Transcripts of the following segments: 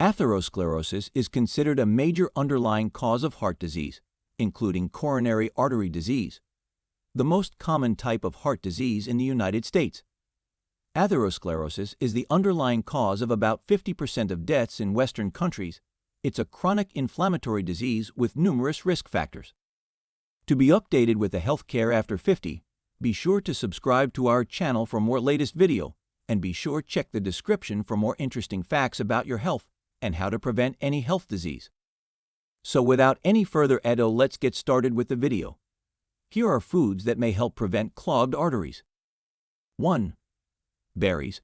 Atherosclerosis is considered a major underlying cause of heart disease, including coronary artery disease, the most common type of heart disease in the United States. Atherosclerosis is the underlying cause of about 50% of deaths in Western countries. It's a chronic inflammatory disease with numerous risk factors. To be updated with the healthcare after 50, be sure to subscribe to our channel for more latest video, and be sure to check the description for more interesting facts about your health and how to prevent any health disease. So without any further ado, let's get started with the video. Here are foods that may help prevent clogged arteries. 1. Berries.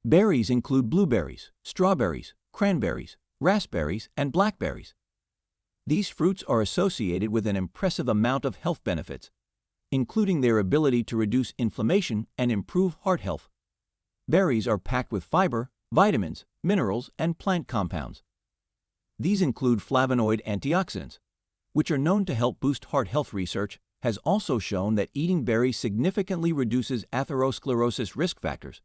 Berries include blueberries, strawberries, cranberries, raspberries, and blackberries. These fruits are associated with an impressive amount of health benefits, including their ability to reduce inflammation and improve heart health. Berries are packed with fiber, vitamins, minerals, and plant compounds. These include flavonoid antioxidants, which are known to help boost heart health. Research has also shown that eating berries significantly reduces atherosclerosis risk factors,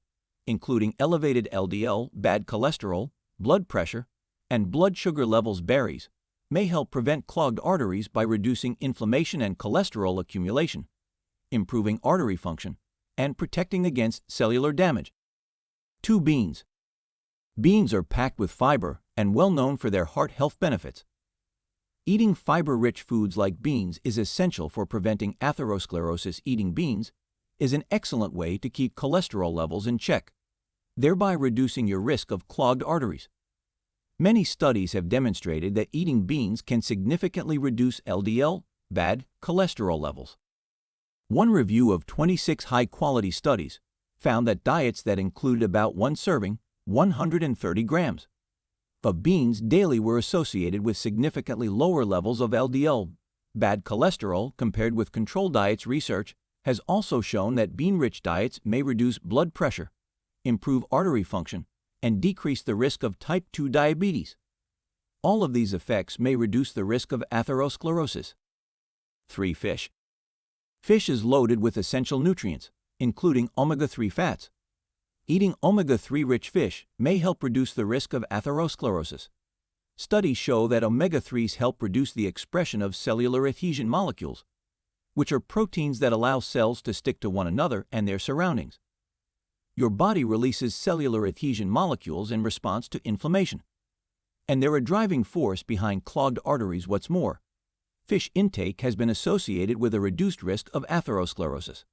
including elevated LDL, bad cholesterol, blood pressure, and blood sugar levels. Berries may help prevent clogged arteries by reducing inflammation and cholesterol accumulation, improving artery function, and protecting against cellular damage. 2. Beans. Beans are packed with fiber and well known for their heart health benefits. Eating fiber-rich foods like beans is essential for preventing atherosclerosis. Eating beans is an excellent way to keep cholesterol levels in check, thereby reducing your risk of clogged arteries. Many studies have demonstrated that eating beans can significantly reduce LDL, bad cholesterol levels. One review of 26 high-quality studies found that diets that included about one serving, 130 grams, of beans daily were associated with significantly lower levels of LDL, bad cholesterol compared with control diets. Research has also shown that bean-rich diets may reduce blood pressure, improve artery function, and decrease the risk of type 2 diabetes. All of these effects may reduce the risk of atherosclerosis. 3. Fish. Fish is loaded with essential nutrients, including omega-3 fats. Eating omega-3 rich fish may help reduce the risk of atherosclerosis. Studies show that omega-3s help reduce the expression of cellular adhesion molecules, which are proteins that allow cells to stick to one another and their surroundings. Your body releases cellular adhesion molecules in response to inflammation, and they're a driving force behind clogged arteries. What's more, fish intake has been associated with a reduced risk of atherosclerosis.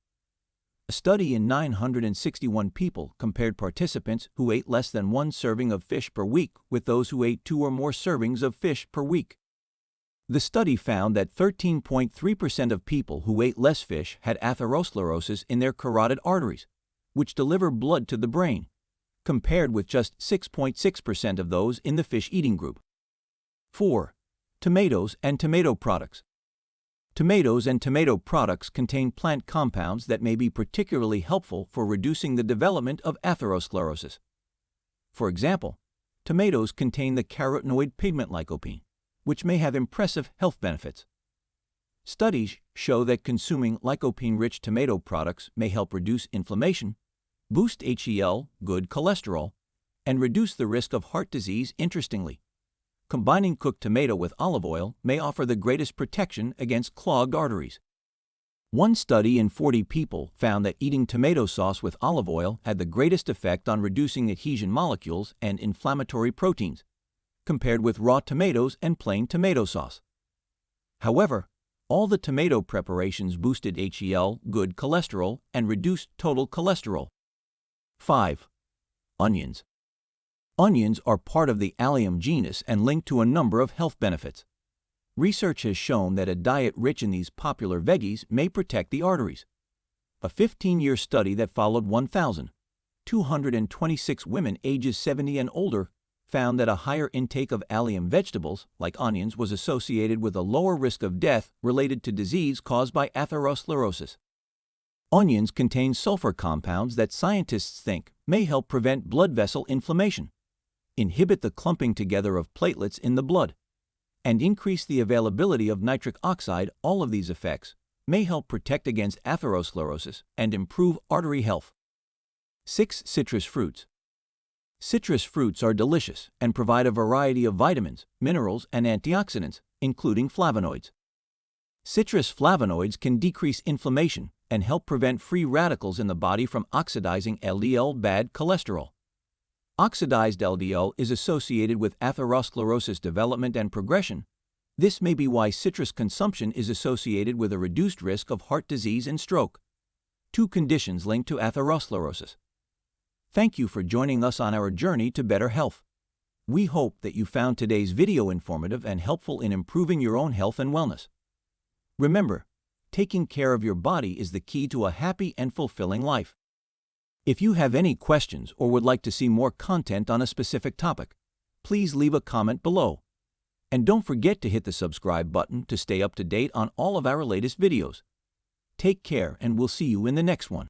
A study in 961 people compared participants who ate less than one serving of fish per week with those who ate 2 or more servings of fish per week. The study found that 13.3% of people who ate less fish had atherosclerosis in their carotid arteries, which deliver blood to the brain, compared with just 6.6% of those in the fish-eating group. 4. Tomatoes and tomato products. Tomatoes and tomato products contain plant compounds that may be particularly helpful for reducing the development of atherosclerosis. For example, tomatoes contain the carotenoid pigment lycopene, which may have impressive health benefits. Studies show that consuming lycopene-rich tomato products may help reduce inflammation, boost HDL, good cholesterol, and reduce the risk of heart disease. Interestingly, combining cooked tomato with olive oil may offer the greatest protection against clogged arteries. One study in 40 people found that eating tomato sauce with olive oil had the greatest effect on reducing adhesion molecules and inflammatory proteins, compared with raw tomatoes and plain tomato sauce. However, all the tomato preparations boosted HDL, good cholesterol, and reduced total cholesterol. 5. Onions. Onions are part of the allium genus and linked to a number of health benefits. Research has shown that a diet rich in these popular veggies may protect the arteries. A 15-year study that followed 1,226 women ages 70 and older found that a higher intake of allium vegetables, like onions, was associated with a lower risk of death related to disease caused by atherosclerosis. Onions contain sulfur compounds that scientists think may help prevent blood vessel inflammation, inhibit the clumping together of platelets in the blood, and increase the availability of nitric oxide. All of these effects may help protect against atherosclerosis and improve artery health. 6. Citrus fruits. Citrus fruits are delicious and provide a variety of vitamins, minerals, and antioxidants, including flavonoids. Citrus flavonoids can decrease inflammation and help prevent free radicals in the body from oxidizing LDL bad cholesterol. Oxidized LDL is associated with atherosclerosis development and progression. This may be why citrus consumption is associated with a reduced risk of heart disease and stroke, two conditions linked to atherosclerosis. Thank you for joining us on our journey to better health. We hope that you found today's video informative and helpful in improving your own health and wellness. Remember, taking care of your body is the key to a happy and fulfilling life. If you have any questions or would like to see more content on a specific topic, please leave a comment below. And don't forget to hit the subscribe button to stay up to date on all of our latest videos. Take care, and we'll see you in the next one.